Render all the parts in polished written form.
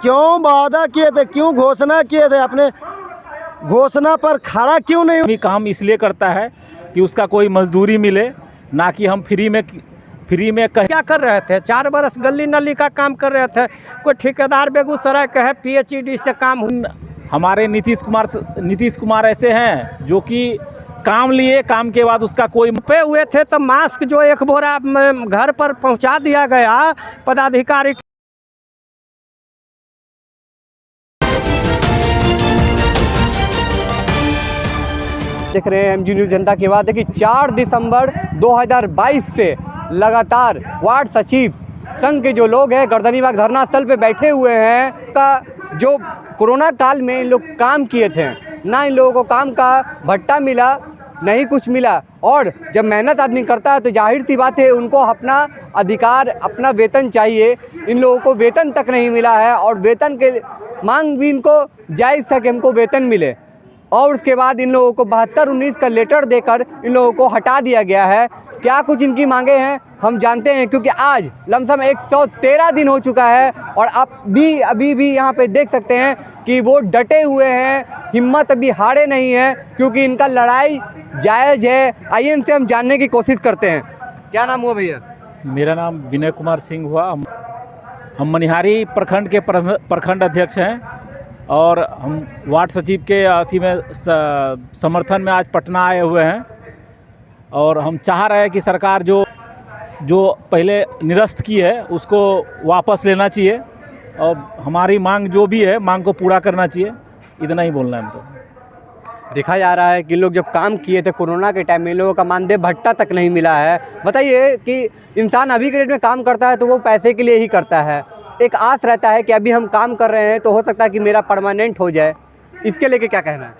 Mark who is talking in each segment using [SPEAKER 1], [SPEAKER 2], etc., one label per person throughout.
[SPEAKER 1] क्यों वादा किए थे, क्यों घोषणा किए थे, अपने घोषणा पर खड़ा क्यों नहीं?
[SPEAKER 2] काम इसलिए करता है कि उसका कोई मजदूरी मिले, ना कि हम फ्री में
[SPEAKER 3] क्या कर रहे थे? 4 बरस गली नली का काम कर रहे थे। कोई ठेकेदार बेगूसराय का है, PhD से काम।
[SPEAKER 2] हमारे नीतीश कुमार ऐसे हैं जो कि काम लिए, काम के बाद उसका कोई
[SPEAKER 3] पे हुए थे तो मास्क जो 1 बोरा घर पर पहुंचा दिया गया पदाधिकारी।
[SPEAKER 4] देख रहे हैं MG न्यूज़ जनता की बात है कि 4 दिसंबर 2022 से लगातार वार्ड सचिव संघ के जो लोग हैं गर्दनीबाग धरना स्थल पे बैठे हुए हैं का जो कोरोना काल में इन लोग काम किए थे, ना इन लोगों को काम का भत्ता मिला, नहीं कुछ मिला। और जब मेहनत आदमी करता है तो जाहिर सी बात है उनको अपना अधिकार, अपना वेतन चाहिए। इन लोगों को वेतन तक नहीं मिला है और वेतन के मांग भी इनको जायज़ था कि हमको वेतन मिले। और उसके बाद इन लोगों को 72-19 का लेटर देकर इन लोगों को हटा दिया गया है। क्या कुछ इनकी मांगे हैं हम जानते हैं, क्योंकि आज लमसम 113 दिन हो चुका है और आप भी अभी भी यहाँ पे देख सकते हैं कि वो डटे हुए हैं, हिम्मत अभी हारे नहीं है, क्योंकि इनका लड़ाई जायज़ है। आइए इनसे हम जानने की कोशिश करते हैं। क्या नाम हुआ भैया?
[SPEAKER 2] मेरा नाम विनय कुमार सिंह हुआ। हम मनिहारी प्रखंड के प्रखंड अध्यक्ष हैं और हम वार्ड सचिव के अथी में समर्थन में आज पटना आए हुए हैं। और हम चाह रहे हैं कि सरकार जो पहले निरस्त की है उसको वापस लेना चाहिए और हमारी मांग जो भी है मांग को पूरा करना चाहिए। इतना ही बोलना है हमको।
[SPEAKER 4] देखा जा रहा है कि लोग जब काम किए थे कोरोना के टाइम में, इन लोगों का मानदेय भत्ता तक नहीं मिला है। बताइए कि इंसान अभी के डेट में काम करता है तो वो पैसे के लिए ही करता है। एक आस रहता है कि अभी हम काम कर रहे हैं तो हो सकता है कि मेरा परमानेंट हो जाए। इसके लेके क्या कहना है?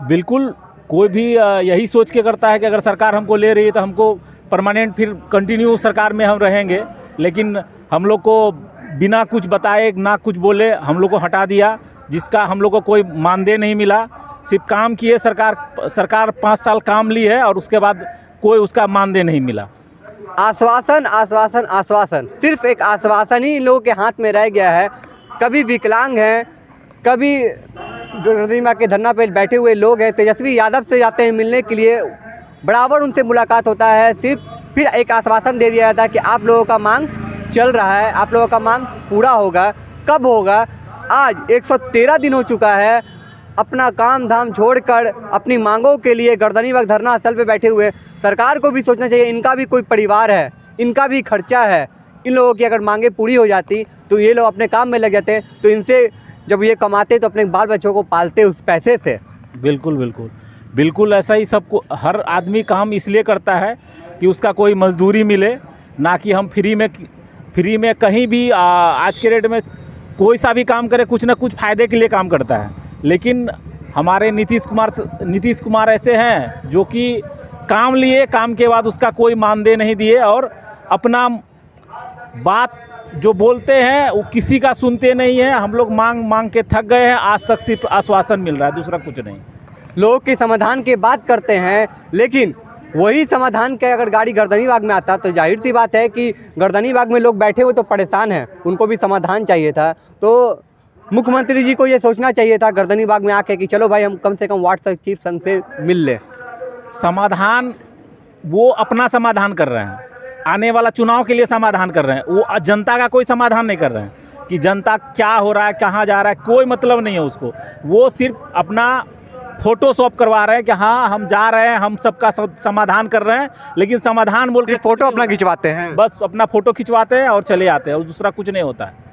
[SPEAKER 2] बिल्कुल, कोई भी यही सोच के करता है कि अगर सरकार हमको ले रही है तो हमको परमानेंट फिर कंटिन्यू सरकार में हम रहेंगे। लेकिन हम लोग को बिना कुछ बताए, ना कुछ बोले, हम लोग को हटा दिया, जिसका हम लोग को कोई मानदेय नहीं मिला। सिर्फ काम किए, सरकार 5 साल काम ली है और उसके बाद कोई उसका मानदेय नहीं मिला।
[SPEAKER 4] आश्वासन आश्वासन आश्वासन, सिर्फ एक आश्वासन ही इन लोगों के हाथ में रह गया है। कभी विकलांग हैं, कभी गर्दनीबाग के धरना पे बैठे हुए लोग हैं, तेजस्वी यादव से जाते हैं मिलने के लिए, बराबर उनसे मुलाकात होता है। सिर्फ फिर एक आश्वासन दे दिया जाता है कि आप लोगों का मांग चल रहा है, आप लोगों का मांग पूरा होगा। कब होगा? आज 113 दिन हो चुका है अपना काम धाम छोड़कर अपनी मांगों के लिए गर्दनीबाग धरना स्थल पे बैठे हुए। सरकार को भी सोचना चाहिए, इनका भी कोई परिवार है, इनका भी खर्चा है। इन लोगों की अगर मांगें पूरी हो जाती तो ये लोग अपने काम में लग जाते, तो इनसे जब ये कमाते तो अपने बाल बच्चों को पालते उस पैसे से।
[SPEAKER 2] बिल्कुल बिल्कुल बिल्कुल ऐसा ही सबको, हर आदमी काम इसलिए करता है कि उसका कोई मजदूरी मिले, ना कि हम फ्री में कहीं भी आज के रेट में कोई सा भी काम करे कुछ ना कुछ फ़ायदे के लिए काम करता है। लेकिन हमारे नीतीश कुमार ऐसे हैं जो कि काम लिए, काम के बाद उसका कोई मानदेय नहीं दिए और अपना बात जो बोलते हैं वो किसी का सुनते नहीं है। हम लोग मांग के थक गए हैं। आज तक सिर्फ आश्वासन मिल रहा है, दूसरा कुछ नहीं।
[SPEAKER 4] लोग के समाधान की बात करते हैं, लेकिन वही समाधान के अगर गाड़ी गर्दनीबाग में आता तो जाहिर सी बात है कि गर्दनीबाग में लोग बैठे हुए तो परेशान हैं, उनको भी समाधान चाहिए था। तो मुख्यमंत्री जी को ये सोचना चाहिए था गर्दनीबाग में आके कि चलो भाई हम कम से कम वार्ड सचिव संघ से मिल ले।
[SPEAKER 2] समाधान वो अपना समाधान कर रहे हैं, आने वाला चुनाव के लिए समाधान कर रहे हैं। वो जनता का कोई समाधान नहीं कर रहे हैं कि जनता क्या हो रहा है, कहाँ जा रहा है, कोई मतलब नहीं है उसको। वो सिर्फ अपना फोटोशॉप करवा रहे हैं कि हाँ हम जा रहे हैं, हम सबका समाधान कर रहे हैं, लेकिन समाधान बोल के
[SPEAKER 4] फोटो अपना खिंचवाते हैं,
[SPEAKER 2] बस अपना फोटो खिंचवाते हैं और चले आते हैं, और दूसरा कुछ नहीं होता है।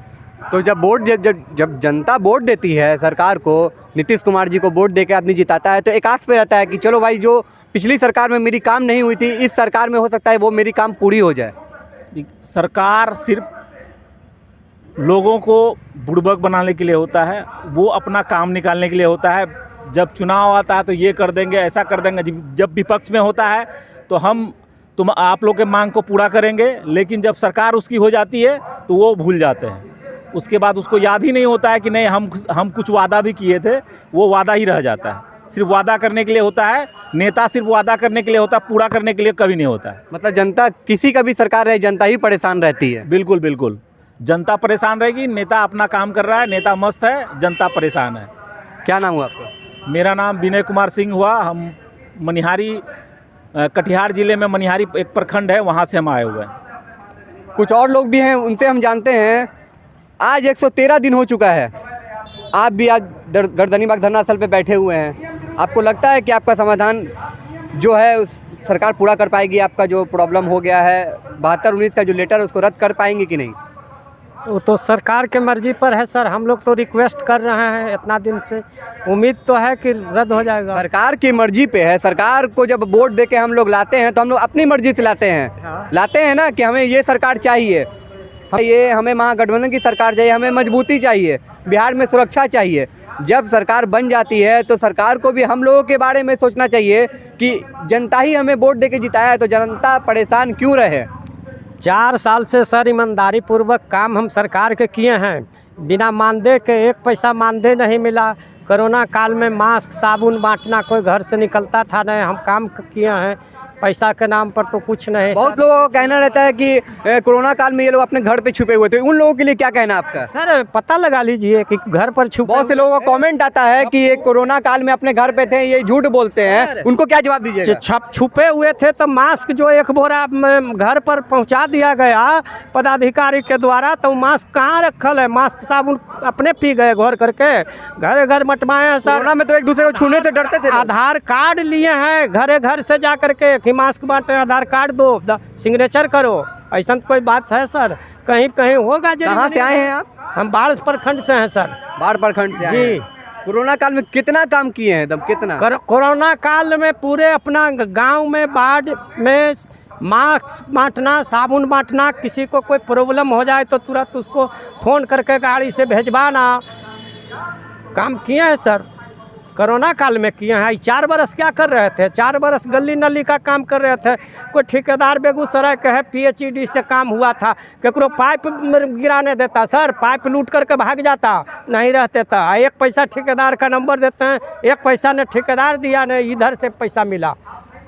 [SPEAKER 4] तो जब जनता वोट देती है सरकार को, नीतीश कुमार जी को वोट देकर आदमी जिताता है, तो एक आस पे रहता है कि चलो भाई जो पिछली सरकार में मेरी काम नहीं हुई थी, इस सरकार में हो सकता है वो मेरी काम पूरी हो जाए।
[SPEAKER 2] सरकार सिर्फ लोगों को बुड़बक बनाने के लिए होता है, वो अपना काम निकालने के लिए होता है। जब चुनाव आता है तो ये कर देंगे, ऐसा कर देंगे। जब विपक्ष में होता है तो तुम आप लोग के मांग को पूरा करेंगे, लेकिन जब सरकार उसकी हो जाती है तो वो भूल जाते हैं। उसके बाद उसको याद ही नहीं होता है कि नहीं हम कुछ वादा भी किए थे, वो वादा ही रह जाता है। सिर्फ वादा करने के लिए होता है, नेता सिर्फ वादा करने के लिए होता है, पूरा करने के लिए कभी नहीं होता है।
[SPEAKER 4] मतलब जनता, किसी का भी सरकार रहे, जनता ही परेशान रहती है।
[SPEAKER 2] बिल्कुल बिल्कुल। जनता परेशान रहेगी। नेता अपना काम कर रहा है, नेता मस्त है, जनता परेशान है।
[SPEAKER 4] क्या नाम हुआ आपका?
[SPEAKER 2] मेरा नाम विनय कुमार सिंह हुआ। हम मनिहारी कटिहार जिले में मनिहारी एक प्रखंड है, वहाँ से हम आए हुए हैं।
[SPEAKER 4] कुछ और लोग भी हैं, उनसे हम जानते हैं। आज 113 दिन हो चुका है, आप भी आज गर्दनीबाग धरना स्थल पे बैठे हुए हैं। आपको लगता है कि आपका समाधान जो है उस सरकार पूरा कर पाएगी? आपका जो प्रॉब्लम हो गया है 72-19 का जो लेटर, उसको रद्द कर पाएंगे कि नहीं?
[SPEAKER 3] वो तो सरकार के मर्जी पर है सर। हम लोग तो रिक्वेस्ट कर रहे हैं इतना दिन से, उम्मीद तो है कि रद्द हो जाएगा।
[SPEAKER 4] सरकार की मर्जी पे है। सरकार को जब वोट दे के हम लोग लाते हैं तो हम लोग अपनी मर्जी से लाते हैं ना, कि हमें ये सरकार चाहिए, हमें महागठबंधन की सरकार चाहिए, हमें मजबूती चाहिए, बिहार में सुरक्षा चाहिए। जब सरकार बन जाती है तो सरकार को भी हम लोगों के बारे में सोचना चाहिए कि जनता ही हमें वोट दे के जिताया है, तो जनता परेशान क्यों रहे?
[SPEAKER 3] 4 साल से सर ईमानदारी पूर्वक काम हम सरकार के किए हैं, बिना मानदेय के 1 पैसा मानदेय नहीं मिला। कोरोना काल में मास्क साबुन बांटना, कोई घर से निकलता था नहीं, हम काम किए हैं। पैसा के नाम पर तो कुछ नहीं।
[SPEAKER 4] बहुत लोगों का कहना रहता है कि कोरोना काल में ये लोग अपने घर पे छुपे हुए थे, उन लोगों के लिए क्या कहना आपका?
[SPEAKER 3] सर पता लगा लीजिए कि घर पर छुपे।
[SPEAKER 4] बहुत से लोगों का कमेंट आता है कि ये कोरोना काल में अपने घर पे थे, ये झूठ बोलते हैं, उनको क्या जवाब दीजिएगा?
[SPEAKER 3] छुपे हुए थे तो मास्क जो 1 बोरा घर पर पहुंचा दिया गया पदाधिकारी के द्वारा, तो मास्क कहाँ रखल है? मास्क साबुन अपने पी गए घोर करके, घर घर मटवाए हैं सर।
[SPEAKER 4] कोरोना में तो एक दूसरे को छूने से डरते थे।
[SPEAKER 3] आधार कार्ड लिए हैं, घरे घर से जा करके कि मास्क बांटे, आधार कार्ड दो, सिग्नेचर करो। ऐसा कोई बात है सर? कहीं कहीं होगा।
[SPEAKER 4] कहाँ से आए हैं आप?
[SPEAKER 3] हम बाढ़ प्रखंड से हैं सर।
[SPEAKER 4] बाढ़ प्रखंड से
[SPEAKER 3] जी।
[SPEAKER 4] कोरोना काल में कितना काम किए हैं? एकदम कितना?
[SPEAKER 3] कोरोना काल में पूरे अपना गांव में बाढ़ में मास्क बांटना, साबुन बांटना, किसी को कोई प्रॉब्लम हो जाए तो तुरंत उसको फ़ोन करके गाड़ी से भेजवाना, काम किए हैं सर। कोरोना काल में किए हैं। 4 बरस क्या कर रहे थे? 4 बरस गली नली का काम कर रहे थे। कोई ठेकेदार बेगूसराय का है, PHED से काम हुआ था, केकरो पाइप गिराने देता सर, पाइप लूट करके भाग जाता, नहीं रहते था। 1 पैसा ठेकेदार का नंबर देते हैं, 1 पैसा ने ठेकेदार दिया, ने इधर से पैसा मिला।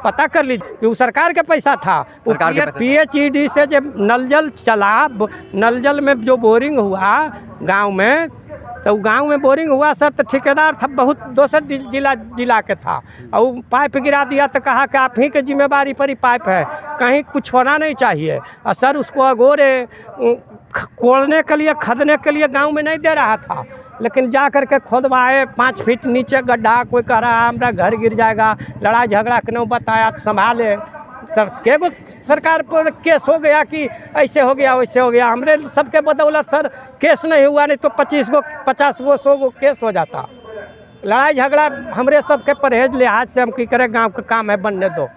[SPEAKER 3] पता कर लीजिए कि वो सरकार का पैसा था। वो PHED से जब नल जल चला, नल जल में जो बोरिंग हुआ गाँव में, तो गांव में बोरिंग हुआ सर, तो ठेकेदार था बहुत दूसर जिला के था, और पाइप गिरा दिया तो कहा कि आप ही के जिम्मेवारी पर ही पाइप है, कहीं कुछ होना नहीं चाहिए। और सर उसको अगोरे कोड़ने के लिए, खदने के लिए गांव में नहीं दे रहा था, लेकिन जा कर के खोदवाए 5 फीट नीचे गड्ढा। कोई कह रहा है हमारा घर गिर जाएगा, लड़ाई झगड़ा क्यों बताया, संभाले सर। के को सरकार पर केस हो गया कि ऐसे हो गया वैसे हो गया, हमरे सबके बदौलत सर केस नहीं हुआ, नहीं तो 25 गो 50 गो 100 गो केस हो जाता। लड़ाई झगड़ा हमरे सबके परहेज लिहाज से हम की करें, गांव का काम है बनने दो,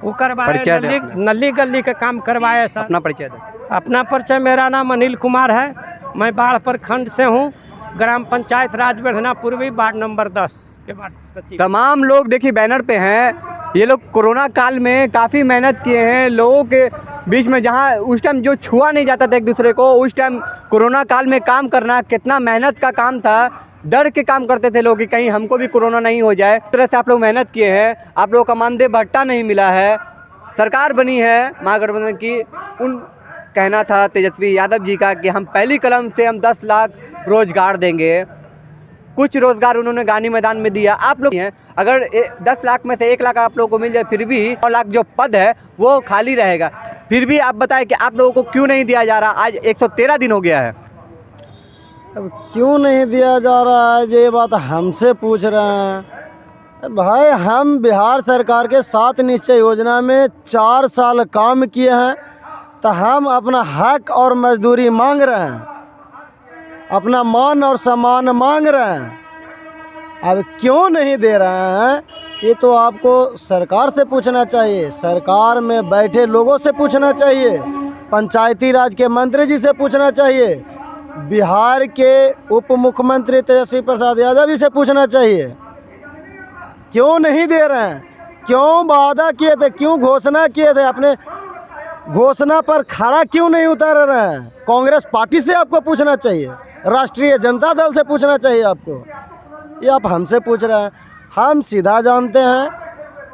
[SPEAKER 3] वो करवाए। नली गली का काम करवाए सर।
[SPEAKER 4] अपना परिचय दो।
[SPEAKER 3] अपना परिचय, मेरा नाम अनिल कुमार है, मैं बाढ़ प्रखंड से हूँ, ग्राम पंचायत राजबेढ़ना पूर्वी, वार्ड नंबर 10 के वार्ड सचिव।
[SPEAKER 4] तमाम लोग देखिए बैनर पे हैं। ये लोग कोरोना काल में काफ़ी मेहनत किए हैं लोगों के बीच में, जहाँ उस टाइम जो छुआ नहीं जाता था एक दूसरे को, उस टाइम कोरोना काल में काम करना कितना मेहनत का काम था। डर के काम करते थे लोग कि कहीं हमको भी कोरोना नहीं हो जाए। इस तरह से आप लोग मेहनत किए हैं, आप लोगों का मानदेय भत्ता नहीं मिला है, सरकार बनी है महागठबंधन की। उन कहना था तेजस्वी यादव जी का कि हम पहली कलम से हम 10 लाख रोजगार देंगे। कुछ रोजगार उन्होंने गांधी मैदान में दिया। आप लोग हैं, अगर 10 लाख में से 1 लाख आप लोगों को मिल जाए, फिर भी 9 लाख जो पद है वो खाली रहेगा। फिर भी आप बताएं कि आप लोगों को क्यों नहीं दिया जा रहा? आज 113 दिन हो गया है।
[SPEAKER 1] अब क्यों नहीं दिया जा रहा है, ये बात हमसे पूछ रहे हैं। भाई हम बिहार सरकार के 7 निश्चय योजना में 4 साल काम किए हैं, तो हम अपना हक और मजदूरी मांग रहे हैं, अपना मान और सम्मान मांग रहे हैं। अब क्यों नहीं दे रहे हैं, ये तो आपको सरकार से पूछना चाहिए, सरकार में बैठे लोगों से पूछना चाहिए, पंचायती राज के मंत्री जी से पूछना चाहिए, बिहार के उप मुख्यमंत्री तेजस्वी प्रसाद यादव जी से पूछना चाहिए। क्यों नहीं दे रहे हैं? क्यों वादा किए थे, क्यों घोषणा किए थे, अपने घोषणा पर खड़ा क्यों नहीं उतर रहे हैं? कांग्रेस पार्टी से आपको पूछना चाहिए, राष्ट्रीय जनता दल से पूछना चाहिए आपको, ये आप हमसे पूछ रहे हैं। हम सीधा जानते हैं,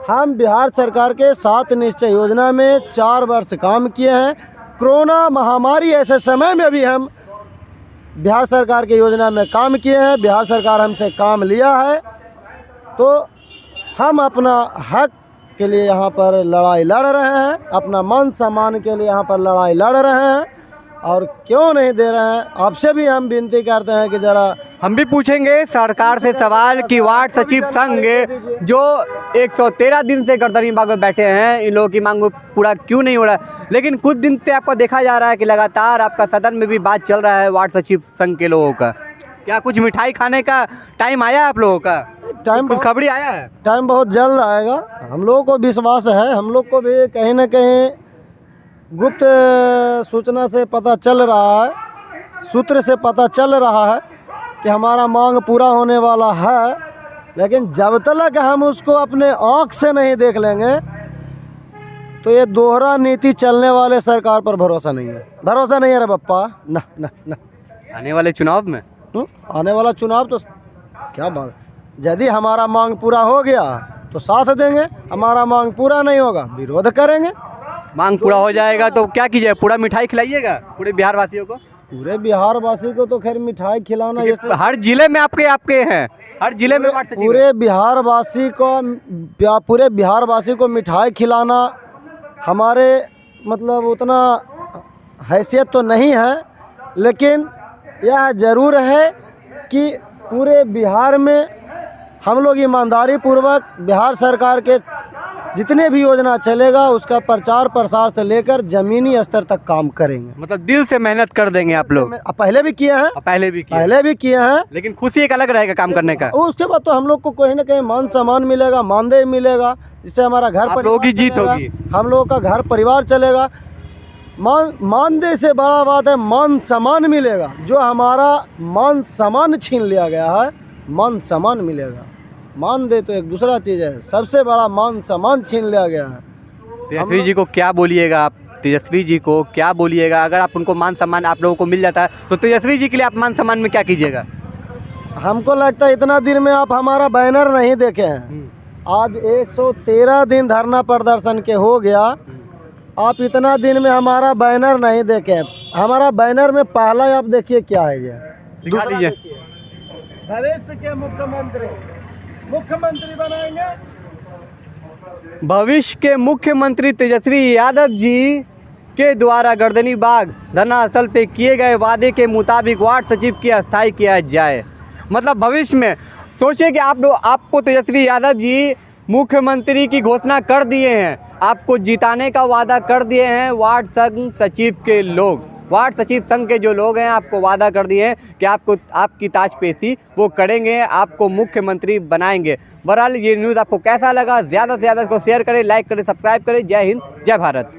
[SPEAKER 1] हम बिहार सरकार के 7 निश्चय योजना में 4 वर्ष काम किए हैं, कोरोना महामारी ऐसे समय में भी हम बिहार सरकार की योजना में काम किए हैं, बिहार सरकार हमसे काम लिया है, तो हम अपना हक के लिए यहाँ पर लड़ाई लड़ रहे हैं, अपना मान सम्मान के लिए यहाँ पर लड़ाई लड़ रहे हैं, और क्यों नहीं दे रहे हैं। आपसे भी हम विनती करते हैं कि ज़रा
[SPEAKER 4] हम भी पूछेंगे सरकार से सवाल कि वार्ड सचिव संघ जो 113 दिन से गर्दनी बाग में बैठे हैं, इन लोगों की मांग पूरा क्यों नहीं हो रहा है। लेकिन कुछ दिन से आपको देखा जा रहा है कि लगातार आपका सदन में भी बात चल रहा है वार्ड सचिव संघ के लोगों का। क्या कुछ मिठाई खाने का टाइम आया है आप लोगों का?
[SPEAKER 1] टाइम
[SPEAKER 4] कुछ खबरी आया है?
[SPEAKER 1] टाइम बहुत जल्द आएगा। हम लोगों को विश्वास है, हम लोग को भी कहीं ना कहीं गुप्त सूचना से पता चल रहा है, सूत्र से पता चल रहा है कि हमारा मांग पूरा होने वाला है। लेकिन जब तक हम उसको अपने आँख से नहीं देख लेंगे तो ये दोहरा नीति चलने वाले सरकार पर भरोसा नहीं है, भरोसा नहीं है रे बप्पा। ना ना ना
[SPEAKER 4] आने वाले चुनाव में
[SPEAKER 1] आने वाला चुनाव तो क्या बात, यदि हमारा मांग पूरा हो गया तो साथ देंगे, हमारा मांग पूरा नहीं होगा विरोध करेंगे।
[SPEAKER 4] मांग पूरा हो जाएगा तो क्या कीजिए, पूरा मिठाई खिलाइएगा पूरे बिहार वासियों को?
[SPEAKER 1] पूरे बिहार वासी को तो खैर मिठाई खिलाना जैसे
[SPEAKER 4] हर जिले में आपके हैं, हर जिले में वार्ड सचिव हैं।
[SPEAKER 1] पूरे बिहार वासी को मिठाई खिलाना हमारे मतलब उतना हैसियत तो नहीं है, लेकिन यह ज़रूर है कि पूरे बिहार में हम लोग ईमानदारी पूर्वक बिहार सरकार के जितने भी योजना चलेगा उसका प्रचार प्रसार से लेकर ज़मीनी स्तर तक काम करेंगे।
[SPEAKER 4] मतलब दिल से मेहनत कर देंगे आप लोग?
[SPEAKER 1] पहले भी किए हैं,
[SPEAKER 4] पहले भी किए
[SPEAKER 1] हैं,
[SPEAKER 4] लेकिन खुशी एक अलग रहेगा काम करने का।
[SPEAKER 1] उसके बाद तो हम लोग को कहीं ना कहीं मान सम्मान मिलेगा, मानदेय मिलेगा, जिससे हमारा घर
[SPEAKER 4] परिवार की जीत होगी,
[SPEAKER 1] हम लोगों का घर परिवार चलेगा। मानदेय से बड़ा बात है मान सम्मान मिलेगा। जो हमारा मान सम्मान छीन लिया गया है, मान सम्मान मिलेगा। मानदेय तो एक दूसरा चीज़ है, सबसे बड़ा मान सम्मान छीन लिया गया है।
[SPEAKER 4] तेजस्वी जी को क्या बोलिएगा आप? तेजस्वी जी को क्या बोलिएगा अगर आप उनको मान सम्मान आप लोगों को मिल जाता है तो तेजस्वी जी के लिए आप मान सम्मान में क्या कीजिएगा?
[SPEAKER 1] हमको लगता है इतना दिन में आप हमारा बैनर नहीं देखे हैं। आज 113 दिन धरना प्रदर्शन के हो गया, आप इतना दिन में हमारा बैनर नहीं देखे हैं। हमारा बैनर में पहला आप देखिए क्या है, ये
[SPEAKER 4] दिखा दीजिए।
[SPEAKER 1] भविष्य के मुख्यमंत्री बनाएंगे।
[SPEAKER 4] भविष्य के मुख्यमंत्री तेजस्वी यादव जी के द्वारा गर्दनी बाग धरना स्थल पे किए गए वादे के मुताबिक वार्ड सचिव की अस्थायी किया जाए। मतलब भविष्य में सोचिए कि आपको तेजस्वी यादव जी मुख्यमंत्री की घोषणा कर दिए हैं, आपको जिताने का वादा कर दिए हैं वार्ड संघ सचिव के लोग। वार्ड सचिव संघ के जो लोग हैं आपको वादा कर दिए हैं कि आपकी ताजपेशी वो करेंगे, आपको मुख्यमंत्री बनाएंगे। बहरहाल ये न्यूज़ आपको कैसा लगा, ज़्यादा से ज़्यादा इसको शेयर करें, लाइक करें, सब्सक्राइब करें। जय हिंद, जय भारत।